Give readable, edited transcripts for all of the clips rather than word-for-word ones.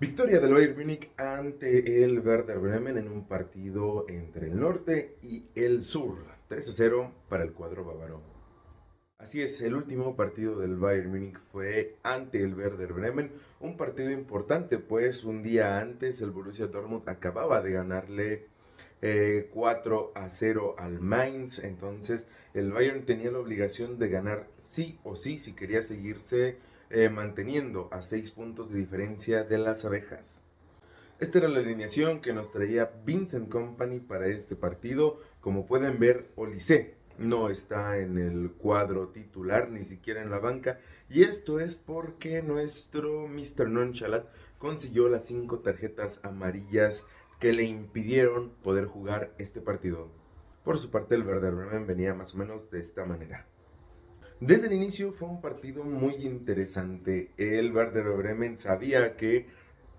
Victoria del Bayern Múnich ante el Werder Bremen en un partido entre el norte y el sur. 3-0 para el cuadro bávaro. Así es, el último partido del Bayern Múnich fue ante el Werder Bremen, un partido importante, pues un día antes el Borussia Dortmund acababa de ganarle 4-0 al Mainz. Entonces el Bayern tenía la obligación de ganar sí o sí si quería seguirse manteniendo a 6 puntos de diferencia de las abejas. Esta era la alineación que nos traía Vincent Company para este partido. Como pueden ver, Olise no está en el cuadro titular, ni siquiera en la banca. Y esto es porque nuestro Mr. Nonchalant consiguió las 5 tarjetas amarillas que le impidieron poder jugar este partido. Por su parte, el Werder Bremen venía más o menos de esta manera. Desde el inicio fue un partido muy interesante. El Werder Bremen sabía que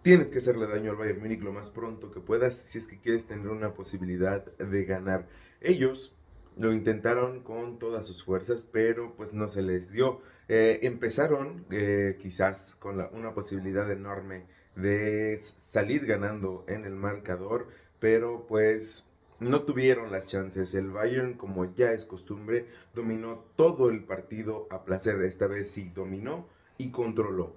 tienes que hacerle daño al Bayern Múnich lo más pronto que puedas si es que quieres tener una posibilidad de ganar. Ellos lo intentaron con todas sus fuerzas, pero pues no se les dio. Empezaron quizás con una posibilidad enorme de salir ganando en el marcador, pero pues no tuvieron las chances. El Bayern, como ya es costumbre, dominó todo el partido a placer. Esta vez sí dominó y controló.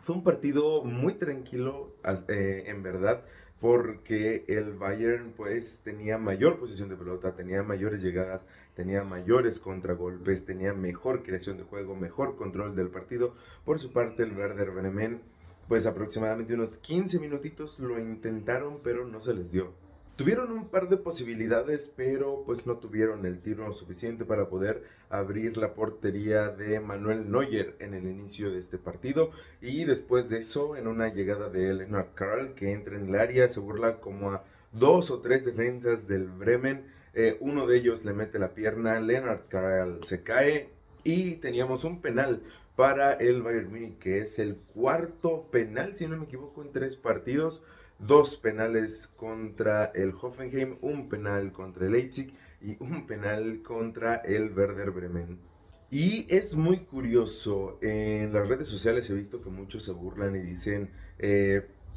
Fue un partido muy tranquilo, en verdad, porque el Bayern pues tenía mayor posesión de pelota, tenía mayores llegadas, tenía mayores contragolpes, tenía mejor creación de juego, mejor control del partido. Por su parte, el Werder Bremen pues aproximadamente unos 15 minutitos lo intentaron, pero no se les dio. Tuvieron un par de posibilidades, pero pues no tuvieron el tiro suficiente para poder abrir la portería de Manuel Neuer en el inicio de este partido. Y después de eso, en una llegada de Leonard Karl que entra en el área, se burla como a dos o tres defensas del Bremen. Uno de ellos le mete la pierna, Leonard Karl se cae y teníamos un penal para el Bayern Múnich, que es el cuarto penal, si no me equivoco, en 3 partidos. Dos penales contra el Hoffenheim, un penal contra el Leipzig y un penal contra el Werder Bremen. Y es muy curioso, en las redes sociales he visto que muchos se burlan y dicen,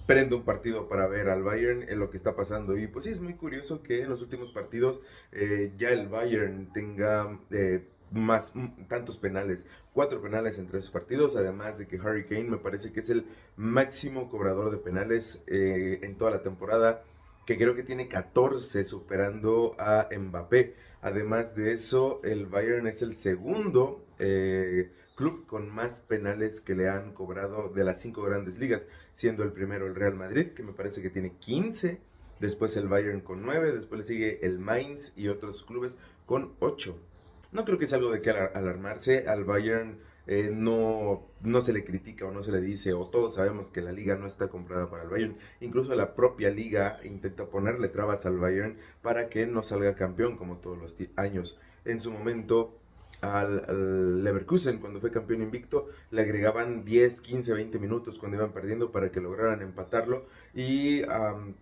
prende un partido para ver al Bayern en lo que está pasando. Y pues sí, es muy curioso que en los últimos partidos ya el Bayern tenga tantos penales, 4 penales en 3 partidos, además de que Harry Kane me parece que es el máximo cobrador de penales en toda la temporada, que creo que tiene 14 superando a Mbappé. Además de eso, el Bayern es el segundo club con más penales que le han cobrado de las 5 grandes ligas, siendo el primero el Real Madrid, que me parece que tiene 15, después el Bayern con 9, después le sigue el Mainz y otros clubes con 8. No creo que es algo de que alarmarse. Al Bayern no se le critica o no se le dice, o todos sabemos que la liga no está comprada para el Bayern. Incluso la propia liga intenta ponerle trabas al Bayern para que no salga campeón como todos los años. En su momento, al Leverkusen, cuando fue campeón invicto, le agregaban 10, 15, 20 minutos cuando iban perdiendo para que lograran empatarlo. Y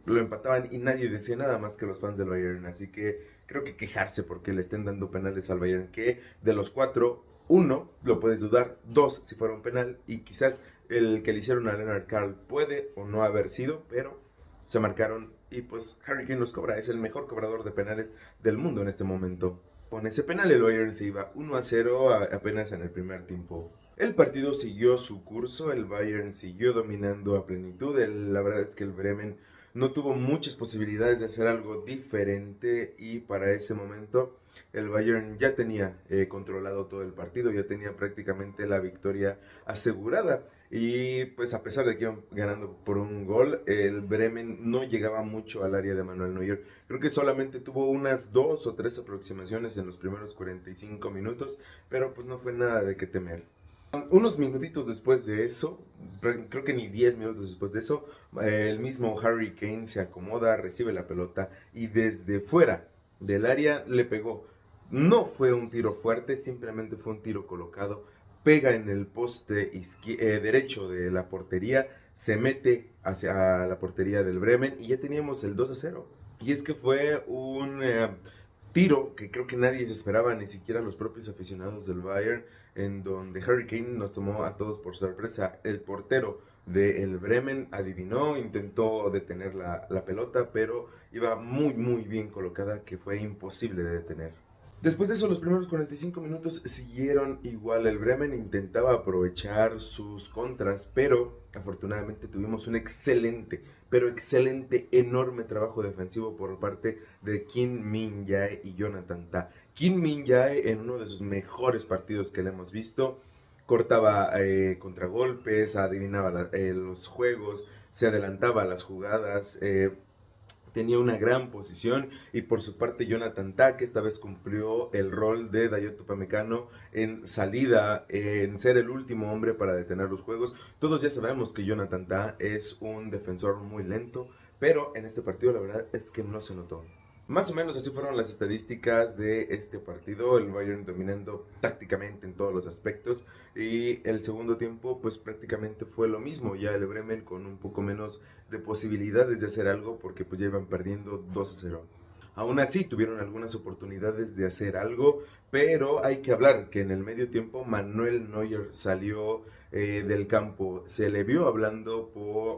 lo empataban y nadie decía nada más que los fans del Bayern. Así que creo que quejarse porque le estén dando penales al Bayern, que de los 4, uno lo puedes dudar, dos si fuera un penal, y quizás el que le hicieron a Leonard Karl puede o no haber sido, pero se marcaron y pues Harry Kane los cobra, es el mejor cobrador de penales del mundo en este momento. Con ese penal el Bayern se iba 1-0 apenas en el primer tiempo. El partido siguió su curso, el Bayern siguió dominando a plenitud. La verdad es que el Bremen no tuvo muchas posibilidades de hacer algo diferente y para ese momento el Bayern ya tenía controlado todo el partido, ya tenía prácticamente la victoria asegurada. Y pues a pesar de que iban ganando por un gol, el Bremen no llegaba mucho al área de Manuel Neuer. Creo que solamente tuvo unas 2 o 3 aproximaciones en los primeros 45 minutos, pero pues no fue nada de qué temer. Unos minutitos después de eso, creo que ni 10 minutos después de eso, el mismo Harry Kane se acomoda, recibe la pelota y desde fuera del área le pegó. No fue un tiro fuerte, simplemente fue un tiro colocado, pega en el poste derecho de la portería, se mete hacia la portería del Bremen y ya teníamos el 2-0. Y es que fue un tiro que creo que nadie se esperaba, ni siquiera los propios aficionados del Bayern, en donde Harry Kane nos tomó a todos por sorpresa. El portero del Bremen adivinó, intentó detener la pelota, pero iba muy muy bien colocada que fue imposible de detener. Después de eso, los primeros 45 minutos siguieron igual. El Bremen intentaba aprovechar sus contras, pero afortunadamente tuvimos un excelente, pero excelente, enorme trabajo defensivo por parte de Kim Min-jae y Jonathan Tah. Kim Min-jae en uno de sus mejores partidos que le hemos visto, cortaba contragolpes, adivinaba los juegos, se adelantaba a las jugadas, tenía una gran posición y por su parte Jonathan Tah, que esta vez cumplió el rol de Dayot Upamecano en salida, en ser el último hombre para detener los juegos. Todos ya sabemos que Jonathan Tah es un defensor muy lento, pero en este partido la verdad es que no se notó. Más o menos así fueron las estadísticas de este partido, el Bayern dominando tácticamente en todos los aspectos y el segundo tiempo pues prácticamente fue lo mismo, ya el Bremen con un poco menos de posibilidades de hacer algo porque pues ya iban perdiendo 2-0. Aún así tuvieron algunas oportunidades de hacer algo, pero hay que hablar que en el medio tiempo Manuel Neuer salió del campo, se le vio hablando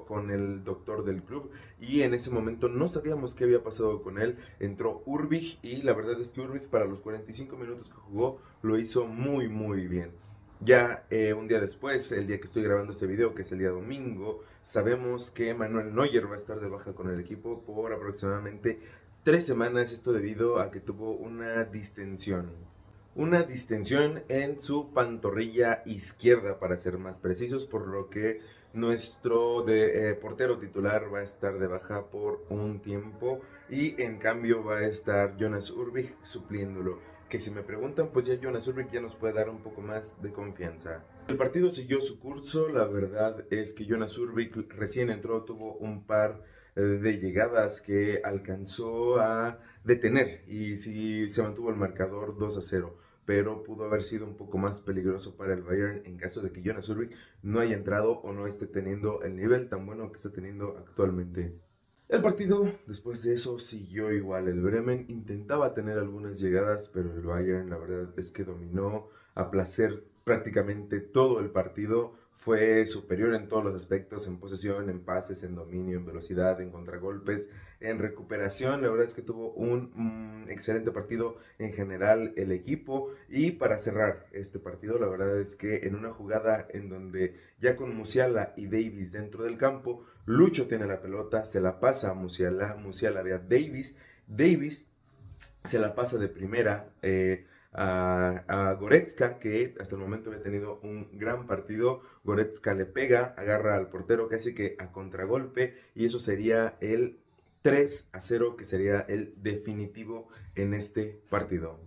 con el doctor del club y en ese momento no sabíamos qué había pasado con él. Entró Urbich y la verdad es que Urbich para los 45 minutos que jugó lo hizo muy muy bien. Ya un día después, el día que estoy grabando este video, que es el día domingo, sabemos que Manuel Neuer va a estar de baja con el equipo por aproximadamente 3 semanas, esto debido a que tuvo una distensión. Una distensión en su pantorrilla izquierda, para ser más precisos, por lo que nuestro portero titular va a estar de baja por un tiempo y en cambio va a estar Jonas Urbich supliéndolo. Que si me preguntan, pues ya Jonas Urbich ya nos puede dar un poco más de confianza. El partido siguió su curso, la verdad es que Jonas Urbich recién entró, tuvo un par de llegadas que alcanzó a detener y sí se mantuvo el marcador 2-0, pero pudo haber sido un poco más peligroso para el Bayern en caso de que Jonas Urbich no haya entrado o no esté teniendo el nivel tan bueno que está teniendo actualmente. El partido, después de eso, siguió igual. El Bremen intentaba tener algunas llegadas, pero el Bayern, la verdad es que dominó a placer prácticamente todo el partido. Fue superior en todos los aspectos, en posesión, en pases, en dominio, en velocidad, en contragolpes, en recuperación. La verdad es que tuvo un excelente partido en general el equipo. Y para cerrar este partido, la verdad es que en una jugada en donde ya con Musiala y Davis dentro del campo, Lucho tiene la pelota, se la pasa a Musiala, Musiala ve a Davis, Davis se la pasa de primera a Goretzka, que hasta el momento había tenido un gran partido. Goretzka le pega, agarra al portero casi que a contragolpe y eso sería el 3-0, que sería el definitivo en este partido.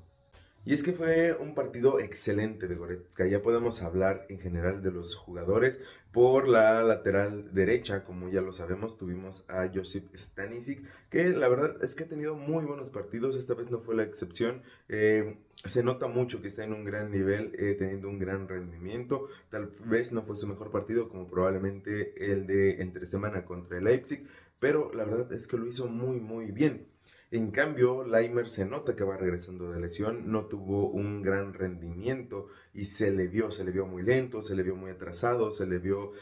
Y es que fue un partido excelente de Goretzka. Ya podemos hablar en general de los jugadores. Por la lateral derecha, como ya lo sabemos, tuvimos a Josip Stanisic, que la verdad es que ha tenido muy buenos partidos. Esta vez no fue la excepción. Se nota mucho que está en un gran nivel, teniendo un gran rendimiento. Tal vez no fue su mejor partido, como probablemente el de entre semana contra el Leipzig, pero la verdad es que lo hizo muy, muy bien. En cambio, Laimer se nota que va regresando de lesión, no tuvo un gran rendimiento y se le vio muy lento, se le vio muy atrasado, se le vio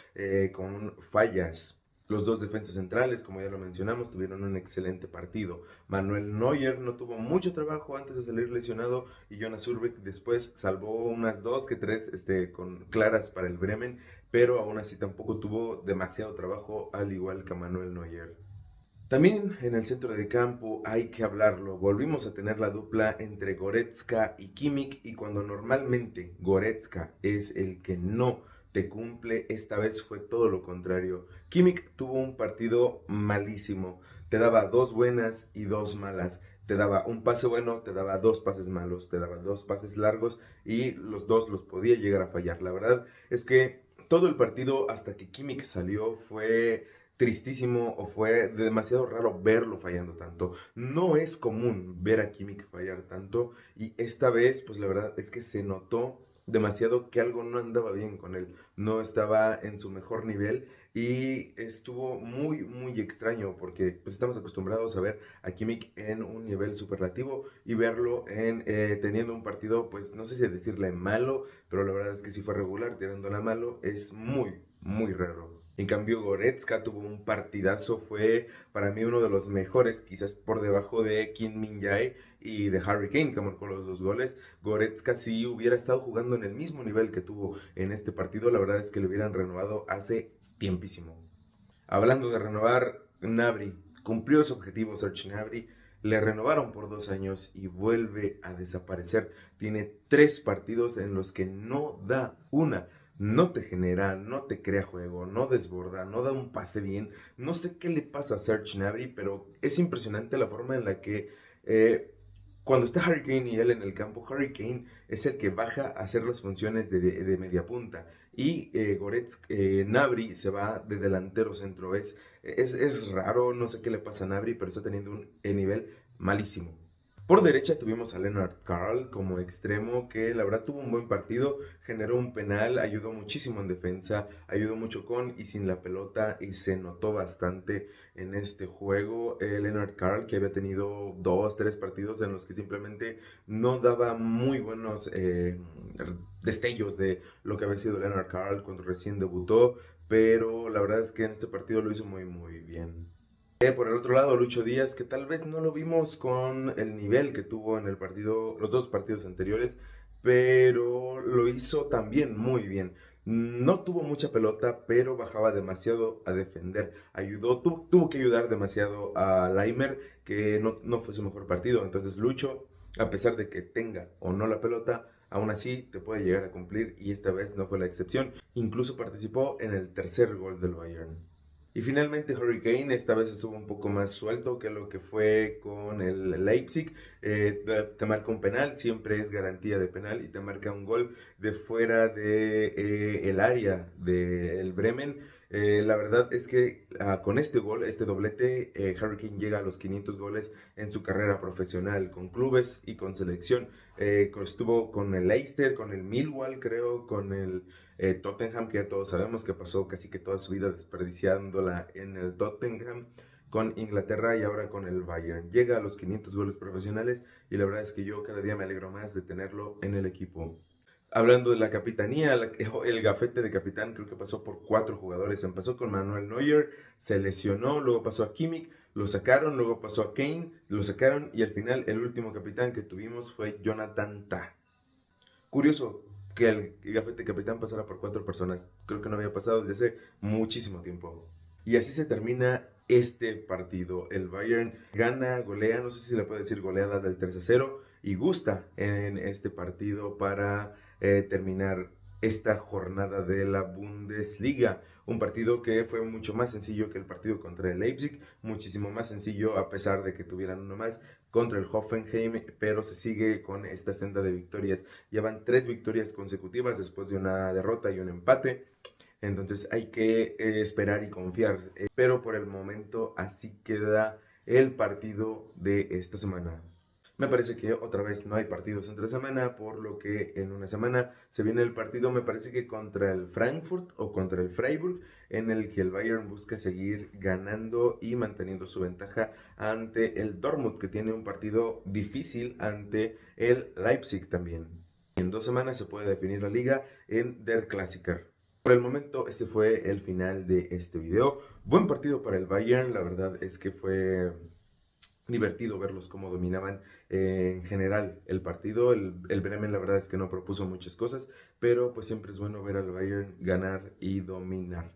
con fallas. Los dos defensas centrales, como ya lo mencionamos, tuvieron un excelente partido. Manuel Neuer no tuvo mucho trabajo antes de salir lesionado y Jonas Urbich después salvó unas dos que tres claras para el Bremen, pero aún así tampoco tuvo demasiado trabajo, al igual que Manuel Neuer. También en el centro de campo hay que hablarlo. Volvimos a tener la dupla entre Goretzka y Kimmich y cuando normalmente Goretzka es el que no te cumple, esta vez fue todo lo contrario. Kimmich tuvo un partido malísimo. Te daba dos buenas y dos malas. Te daba un pase bueno, te daba dos pases malos, te daba dos pases largos y los dos los podía llegar a fallar. La verdad es que todo el partido hasta que Kimmich salió fue tristísimo o fue demasiado raro verlo fallando tanto. No es común ver a Kimmich fallar tanto y esta vez pues la verdad es que se notó demasiado que algo no andaba bien con él, no estaba en su mejor nivel y estuvo muy muy extraño porque pues estamos acostumbrados a ver a Kimmich en un nivel superlativo y verlo en teniendo un partido pues no sé si decirle malo, pero la verdad es que si fue regular tirándola malo es muy muy raro. En cambio, Goretzka tuvo un partidazo, fue para mí uno de los mejores, quizás por debajo de Kim Min-jae y de Harry Kane, que marcó los dos goles. Goretzka, si hubiera estado jugando en el mismo nivel que tuvo en este partido, la verdad es que lo hubieran renovado hace tiempísimo. Hablando de renovar, Gnabry cumplió su objetivo, Serge Gnabry. Le renovaron por 2 años y vuelve a desaparecer. Tiene 3 partidos en los que no da una. No te genera, no te crea juego, no desborda, no da un pase bien. No sé qué le pasa a Serge Gnabry, pero es impresionante la forma en la que cuando está Harry Kane y él en el campo, Harry Kane es el que baja a hacer las funciones de media punta y Gnabry se va de delantero centro. Es raro, no sé qué le pasa a Gnabry, pero está teniendo un nivel malísimo. Por derecha tuvimos a Leonard Carl como extremo, que la verdad tuvo un buen partido, generó un penal, ayudó muchísimo en defensa, ayudó mucho con y sin la pelota y se notó bastante en este juego. Leonard Carl, que había tenido 2, 3 partidos en los que simplemente no daba muy buenos destellos de lo que había sido Leonard Carl cuando recién debutó, pero la verdad es que en este partido lo hizo muy muy bien. Por el otro lado, Lucho Díaz, que tal vez no lo vimos con el nivel que tuvo en el partido, los 2 partidos anteriores, pero lo hizo también muy bien. No tuvo mucha pelota, pero bajaba demasiado a defender. Tuvo que ayudar demasiado a Laimer, que no fue su mejor partido. Entonces Lucho, a pesar de que tenga o no la pelota, aún así te puede llegar a cumplir y esta vez no fue la excepción. Incluso participó en el tercer gol del Bayern. Y finalmente Harry Kane esta vez estuvo un poco más suelto que lo que fue con el Leipzig. Te marca un penal, siempre es garantía de penal y te marca un gol de fuera de el área del Bremen. La verdad es que con este gol, este doblete, Harry Kane llega a los 500 goles en su carrera profesional, con clubes y con selección. Estuvo con el Leicester, con el Millwall, creo, con el Tottenham, que ya todos sabemos que pasó casi que toda su vida desperdiciándola en el Tottenham, con Inglaterra y ahora con el Bayern. Llega a los 500 goles profesionales y la verdad es que yo cada día me alegro más de tenerlo en el equipo. Hablando de la capitanía, el gafete de capitán creo que pasó por 4 jugadores. Empezó con Manuel Neuer, se lesionó, luego pasó a Kimmich, lo sacaron, luego pasó a Kane, lo sacaron y al final el último capitán que tuvimos fue Jonathan Tah. Curioso que el gafete capitán pasara por 4 personas. Creo que no había pasado desde hace muchísimo tiempo. Y así se termina este partido. El Bayern gana, golea, no sé si le puede decir goleada del 3-0 y gusta en este partido para terminar esta jornada de la Bundesliga. Un partido que fue mucho más sencillo que el partido contra el Leipzig, muchísimo más sencillo a pesar de que tuvieran uno más contra el Hoffenheim, pero se sigue con esta senda de victorias. Llevan 3 victorias consecutivas después de una derrota y un empate. Entonces hay que esperar y confiar. Pero por el momento así queda el partido de esta semana. Me parece que otra vez no hay partidos entre semana, por lo que en una semana se viene el partido, me parece que contra el Frankfurt o contra el Freiburg, en el que el Bayern busca seguir ganando y manteniendo su ventaja ante el Dortmund, que tiene un partido difícil ante el Leipzig también. En 2 semanas se puede definir la liga en Der Klassiker. Por el momento, este fue el final de este video. Buen partido para el Bayern, la verdad es que fue divertido verlos cómo dominaban en general el partido. El Bremen la verdad es que no propuso muchas cosas, pero pues siempre es bueno ver al Bayern ganar y dominar.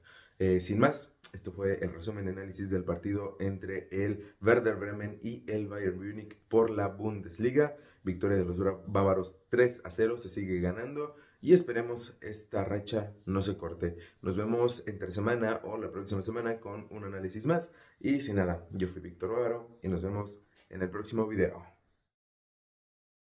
Sin más, esto fue el resumen de análisis del partido entre el Werder Bremen y el Bayern Múnich por la Bundesliga. Victoria de los bávaros 3-0, se sigue ganando y esperemos esta racha no se corte. Nos vemos entre semana o la próxima semana con un análisis más. Y sin nada, yo fui Víctor Bávaro y nos vemos en el próximo video.